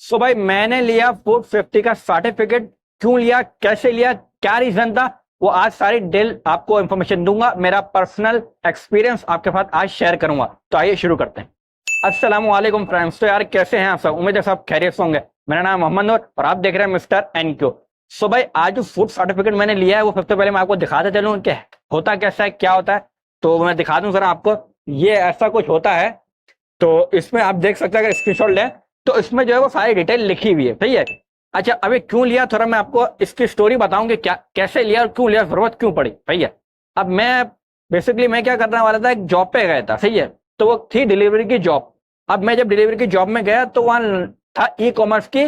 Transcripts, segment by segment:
सो भाई मैंने लिया फूड सेफ्टी का सर्टिफिकेट। क्यों लिया, कैसे लिया, क्या रीजन था, वो आज सारी डिटेल आपको इंफॉर्मेशन दूंगा। मेरा पर्सनल एक्सपीरियंस आपके साथ आज शेयर करूंगा। तो आइए शुरू करते हैं। अस्सलाम वालेकुम फ्रेंड्स। तो यार कैसे हैं आप सब, उम्मीद है सब खैरियत से होंगे। मेरा नाम मोहम्मद नूर और आप देख रहे हैं मिस्टर एनक्यू। सो भाई आज जो फूड सर्टिफिकेट मैंने लिया है वो सबसे पहले मैं आपको दिखाते चलूं कि होता कैसा है, क्या होता है। तो मैं दिखा दूं जरा आपको। ये ऐसा कुछ होता है। तो इसमें आप देख सकते हैं, अगर स्क्रीनशॉट लें तो इसमें जो है वो सारी डिटेल लिखी हुई है, सही है। अच्छा अभी क्यों लिया, थोड़ा मैं आपको इसकी स्टोरी बताऊंगी, क्या कैसे लिया और क्यों लिया, जरूरत क्यों पड़ी, सही है। अब मैं बेसिकली मैं क्या करने वाला था, एक जॉब पे गया था, सही है। तो वो थी डिलीवरी की जॉब। अब मैं जब डिलीवरी की जॉब में गया तो वहां था ई कॉमर्स की,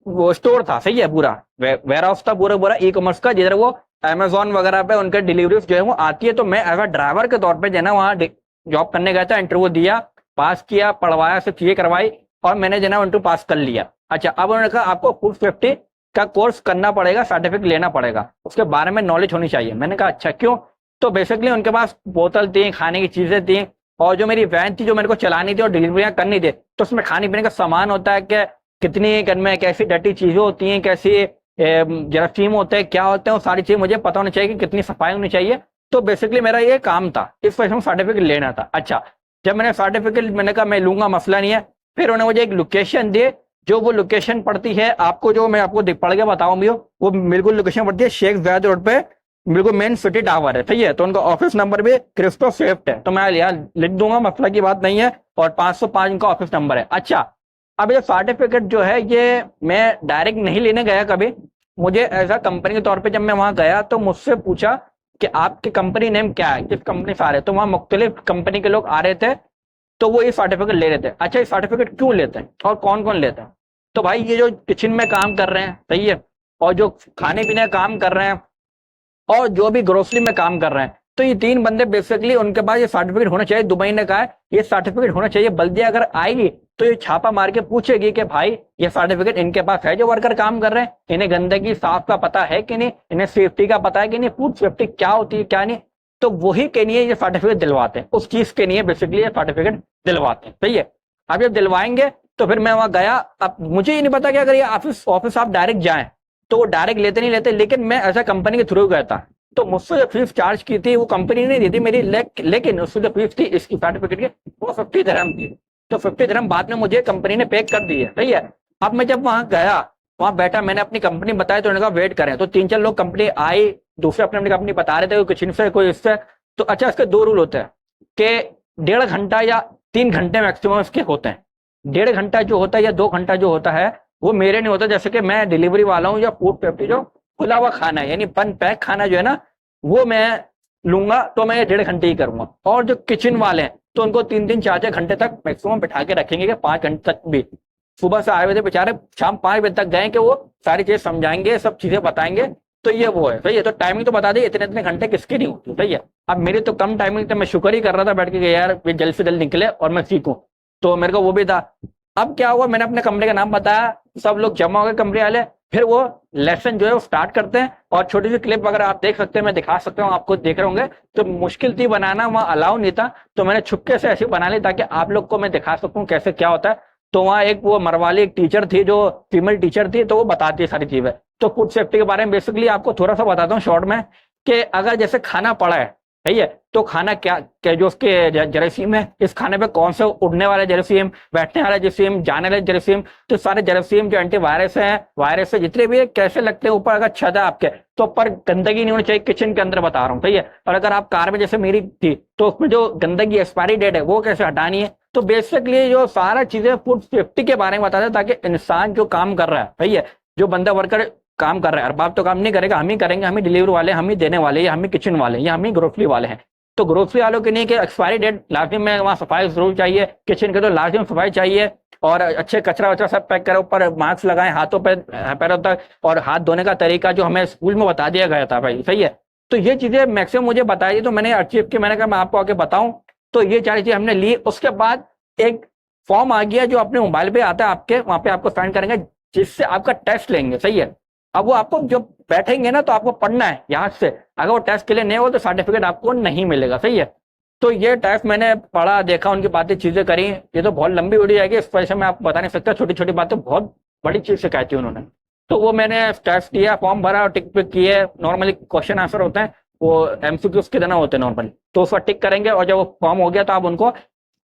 वो स्टोर था, सही है। पूरा वेयर हाउस था, पूरा पूरा ई कॉमर्स का, जिधर वो अमेजोन वगैरह पे उनके डिलीवरीज जो है वो आती है। तो मैं एज अ ड्राइवर के तौर पे जो है ना वहाँ जॉब करने गया था, इंटरव्यू दिया, पास किया, पढ़वाया, सब चीजें करवाई और मैंने जो है ना इंटरव्यू पास कर लिया। अच्छा अब उन्होंने कहा आपको फूड सेफ्टी का कोर्स करना पड़ेगा, सर्टिफिकेट लेना पड़ेगा, उसके बारे में नॉलेज होनी चाहिए। मैंने कहा अच्छा क्यों। तो बेसिकली उनके पास बोतल थी, खाने की चीजें थी, और जो मेरी वैन थी जो मेरे को चलानी थी और डिलीवरियां करनी थी, तो उसमें खाने पीने का सामान होता है कि कितनी घर में कैसी डटी चीजें होती हैं, कैसी जरासीम होते हैं, क्या होते हैं, वो सारी चीजें मुझे पता होनी चाहिए कि कितनी सफाई होनी चाहिए। तो बेसिकली मेरा ये काम था, इस वजह से सर्टिफिकेट लेना था। अच्छा जब मैंने सर्टिफिकेट, मैंने कहा मैं लूंगा, मसला नहीं है। फिर उन्होंने मुझे एक लोकेशन दी, जो वो लोकेशन पड़ती है आपको, जो मैं आपको पढ़ के बताऊं भी, वो बिल्कुल लोकेशन पड़ती है शेख जायद रोड पे, बिल्कुल मेन सिटी टावर है, सही है। तो उनका ऑफिस नंबर भी क्रिस्टो सेफ्ट है, तो मैं यहाँ लिख दूंगा, मसला की बात नहीं है। और 505 उनका ऑफिस नंबर है। अच्छा अब ये सर्टिफिकेट जो है ये मैं डायरेक्ट नहीं लेने गया कभी। मुझे एज अ कंपनी के तौर पे जब मैं वहां गया तो मुझसे पूछा कि आपकी कंपनी नेम क्या है, किस कंपनी से आ रहे, तो वहां मुख्तलिफ कंपनी के लोग आ रहे थे। तो वो ये सर्टिफिकेट ले रहे थे। अच्छा ये सर्टिफिकेट क्यों लेते हैं और कौन कौन लेते हैं। तो भाई ये जो किचन में काम कर रहे हैं, सही है, और जो खाने पीने का काम कर रहे हैं, और जो भी ग्रोसरी में काम कर रहे हैं, तो ये तीन बंदे बेसिकली उनके पास ये सर्टिफिकेट होना चाहिए। दुबई ने कहा है ये सर्टिफिकेट होना चाहिए। बल्दिया अगर आएगी तो ये छापा मार के पूछेगी कि भाई ये सर्टिफिकेट इनके पास है, जो वर्कर काम कर रहे हैं, इन्हें गंदगी साफ का पता है कि नहीं, इन्हें सेफ्टी का पता है कि नहीं, फूड सेफ्टी क्या होती है क्या नहीं। तो वही के लिए ये सर्टिफिकेट दिलवाते हैं, उस चीज के लिए बेसिकली ये सर्टिफिकेट दिलवाते हैं, सही है। अब जब दिलवाएंगे तो फिर मैं वहां गया। अब मुझे ये नहीं पता कि अगर ये ऑफिस ऑफिस आप डायरेक्ट जाएं तो वो डायरेक्ट लेते नहीं लेते, लेकिन मैं ऐसा कंपनी के थ्रू गया था। तो मुझसे जो फीस चार्ज की थी वो कंपनी ने दी थी मेरी, लेकिन उसकी जो फीस थी इसकी सर्टिफिकेट की वो 50 दिरहम थी। तो 50 दिरहम बाद में मुझे कंपनी ने पे कर दी है, सही है। अब मैं जब वहां गया, वहां बैठा, मैंने अपनी कंपनी बताई, तो उन्होंने कहा वेट करें। तो तीन चार लोग कंपनी आई, दूसरे अपनी अपनी कंपनी बता रहे थे, कोई किचन से कोई इससे। तो अच्छा इसके दो रूल होते हैं कि 1.5 घंटा या 3 घंटे मैक्सिमम इसके होते हैं। 1.5 घंटा जो होता है या 2 घंटा जो होता है वो मेरे नहीं होता। जैसे कि मैं डिलीवरी वाला हूँ, या फूड सेफ्टी जो खुला हुआ खाना है यानी बन पैक खाना जो है ना, वो मैं लूंगा तो मैं 1.5 घंटे ही करूंगा। और जो किचन वाले हैं तो उनको 3-3 4-4 घंटे तक मैक्सिमम बैठा के रखेंगे, कि 5 घंटे तक भी। सुबह से आए हुए थे बेचारे, शाम 5 बजे तक गए कि वो सारी चीजें समझाएंगे, सब चीजें बताएंगे। तो ये वो है, सही है। तो टाइमिंग तो बता दी, इतने इतने घंटे किसकी नहीं होती, सही है। अब मेरी तो कम टाइमिंग थी, मैं शुक्र ही कर रहा था बैठ के यार ये जल्द से जल्द निकले और मैं सीखूं। तो मेरे को वो भी था। अब क्या हुआ, मैंने अपने कंपनी का नाम बताया, सब लोग जमा हो गए कंपनी वाले। फिर वो लेसन जो है वो स्टार्ट करते हैं, और छोटी सी क्लिप वगैरह आप देख सकते हैं, मैं दिखा सकता हूँ, आपको देख रहे होंगे। तो मुश्किल थी बनाना, वहाँ अलाउ नहीं था, तो मैंने छुपके से ऐसे बना ली ताकि आप लोग को मैं दिखा सकूँ कैसे क्या होता है। तो वहाँ एक वो मरवाली एक टीचर थी, जो फीमेल टीचर थी, तो वो बताती है सारी चीजें। तो फूड सेफ्टी के बारे में बेसिकली आपको थोड़ा सा बताता हूँ शॉर्ट में, कि अगर जैसे खाना पड़ा है, सही है, तो खाना क्या क्या जो उसके जरासीम है, इस खाने पे कौन से उड़ने वाले जरासीम, बैठने वाले जरासीम, जाने वाले जरासीम, तो सारे जरासीम जो एंटीवायरस हैं, वायरस है जितने भी है, कैसे लगते हैं ऊपर, अगर छत है आपके तो ऊपर गंदगी नहीं होनी चाहिए, किचन के अंदर बता रहा हूँ, सही है। और अगर आप कार में जैसे मेरी थी तो उसमें जो गंदगी एक्सपायरी डेट है वो कैसे हटानी है। तो बेसिकली जो सारा चीजें फूड सेफ्टी के बारे में बताते हैं, ताकि इंसान जो काम कर रहा है, सही है, जो बंदा वर्कर काम कर रहा है, अरबाब तो काम नहीं करेगा, हम ही करेंगे, हम ही डिलीवरी वाले, हम ही देने वाले, या हम ही किचन वाले, या हम ही ग्रोसरी वाले हैं। तो ग्रोसरी वालों के लिए कि एक्सपायरी डेट लाजिम में वहाँ सफाई जरूर चाहिए, किचन के तो लाजिम सफाई चाहिए, और अच्छे कचरा वचरा सब पैक करें, ऊपर मास्क लगाएं हाथों पर पैरों तक, और हाथ धोने का तरीका जो हमें स्कूल में बता दिया गया था भाई, सही है। तो ये चीजें मैक्सिमम मुझे बताई थी, तो मैंने अचीव की, मैंने कहा मैं आपको आके बताऊं। तो ये सारी चीजें हमने ली। उसके बाद एक फॉर्म आ गया जो अपने मोबाइल पे आता है आपके, वहां पे आपको साइन करेंगे, जिससे आपका टेस्ट लेंगे, सही है। अब वो आपको जब बैठेंगे ना तो आपको पढ़ना है यहाँ से, अगर वो टेस्ट के लिए नहीं हो तो सर्टिफिकेट आपको नहीं मिलेगा, सही है। तो ये टेस्ट मैंने पढ़ा, देखा, उनकी बातें, चीजें करी। ये तो बहुत लंबी वीडियो आएगी, इस वजह से मैं आपको बता नहीं सकता। छोटी छोटी बातें बहुत बड़ी चीज सिखाई थी उन्होंने। तो वो मैंने टेस्ट दिया, फॉर्म भरा और टिक पिक किए। नॉर्मली क्वेश्चन आंसर होते हैं, वो एमसीक्यूज के देना होते हैं नॉर्मली, तो उसका टिक करेंगे और जब वो फॉर्म हो गया तो आप उनको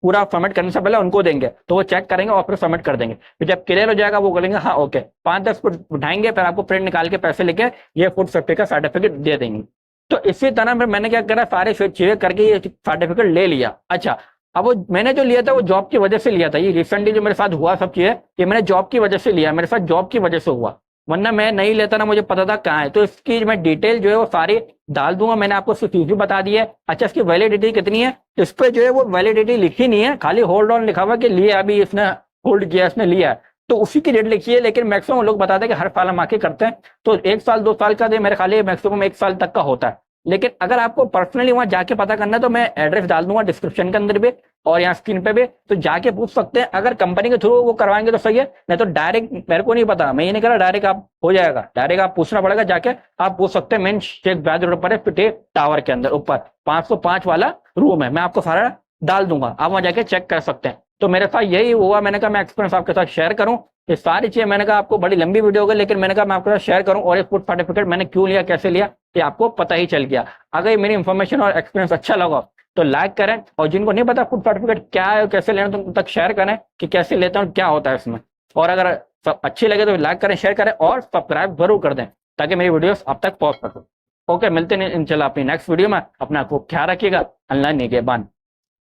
पूरा सबमिट करने से पहले उनको देंगे, तो वो चेक करेंगे और फिर सबमिट कर देंगे। फिर जब क्लियर हो जाएगा वो बोलेंगे हाँ ओके, 5-10 फुट उठाएंगे, फिर आपको प्रिंट निकाल के पैसे लेके ये फूड सेफ्टी का सर्टिफिकेट दे देंगे। तो इसी तरह फिर मैंने क्या करा, सारे चीजें करके ये सर्टिफिकेट ले लिया। अच्छा, अब वो मैंने जो लिया था वो जॉब की वजह से लिया था। ये रिसेंटली जो मेरे साथ हुआ सब चीजें, ये मैंने जॉब की वजह से लिया, मेरे साथ जॉब की वजह से हुआ, वरना मैं नहीं लेता ना, मुझे पता था कहाँ है। तो इसकी मैं डिटेल जो है वो सारी डाल दूंगा। मैंने आपको सिर्फ चीज बता दी है। अच्छा, इसकी वैलिडिटी कितनी है, इस पे जो है वो वैलिडिटी लिखी नहीं है, खाली होल्ड ऑन लिखा हुआ कि लिया, अभी इसने होल्ड किया, इसने लिया है, तो उसी की डेट लिखी है। लेकिन मैक्सिमम लोग बताते हैं कि हर साल हम आके करते हैं, तो 1 साल 2 साल का मेरे खाली मैक्सिमम 1 साल तक का होता है। लेकिन अगर आपको पर्सनली वहां जाके पता करना है तो मैं एड्रेस डाल दूंगा डिस्क्रिप्शन के अंदर भी और यहाँ स्क्रीन पे भी, तो जाके पूछ सकते हैं। अगर कंपनी के थ्रू वो करवाएंगे तो सही है, नहीं तो डायरेक्ट मेरे को नहीं पता, मैं ये नहीं कह रहा डायरेक्ट आप हो जाएगा, डायरेक्ट आप पूछना पड़ेगा, जाके आप पूछ सकते हैं। मेन शेख ब्याज रोड पर है, पिटे टावर के अंदर ऊपर 505 वाला रूम है, मैं आपको सारा डाल दूंगा, आप वहां जाके चेक कर सकते हैं। तो मेरे साथ यही हुआ, मैंने कहा मैं एक्सपीरियंस आपके साथ शेयर करूं। ये सारी चीजें मैंने कहा आपको बड़ी लंबी वीडियो होगी, लेकिन मैंने कहा मैं आपके साथ शेयर करूं, और ये फूड सर्टिफिकेट मैंने क्यों लिया, कैसे लिया, ये आपको पता ही चल गया। अगर ये मेरी इन्फॉर्मेशन और एक्सपीरियंस अच्छा लगा तो लाइक करें, और जिनको नहीं पता फूड सर्टिफिकेट क्या है, कैसे लेना, तो उन तक शेयर करें कि कैसे लेते हैं और क्या होता है इसमें। और अगर सब अच्छी लगे तो लाइक करें, शेयर करें और सब्सक्राइब जरूर कर दें, ताकि मेरी वीडियोस आप तक पहुंच सके। ओके, मिलते हैं इंशाल्लाह अपनी नेक्स्ट वीडियो में। अपना खूब ख्याल रखिएगा। अल्लाह निगहबान।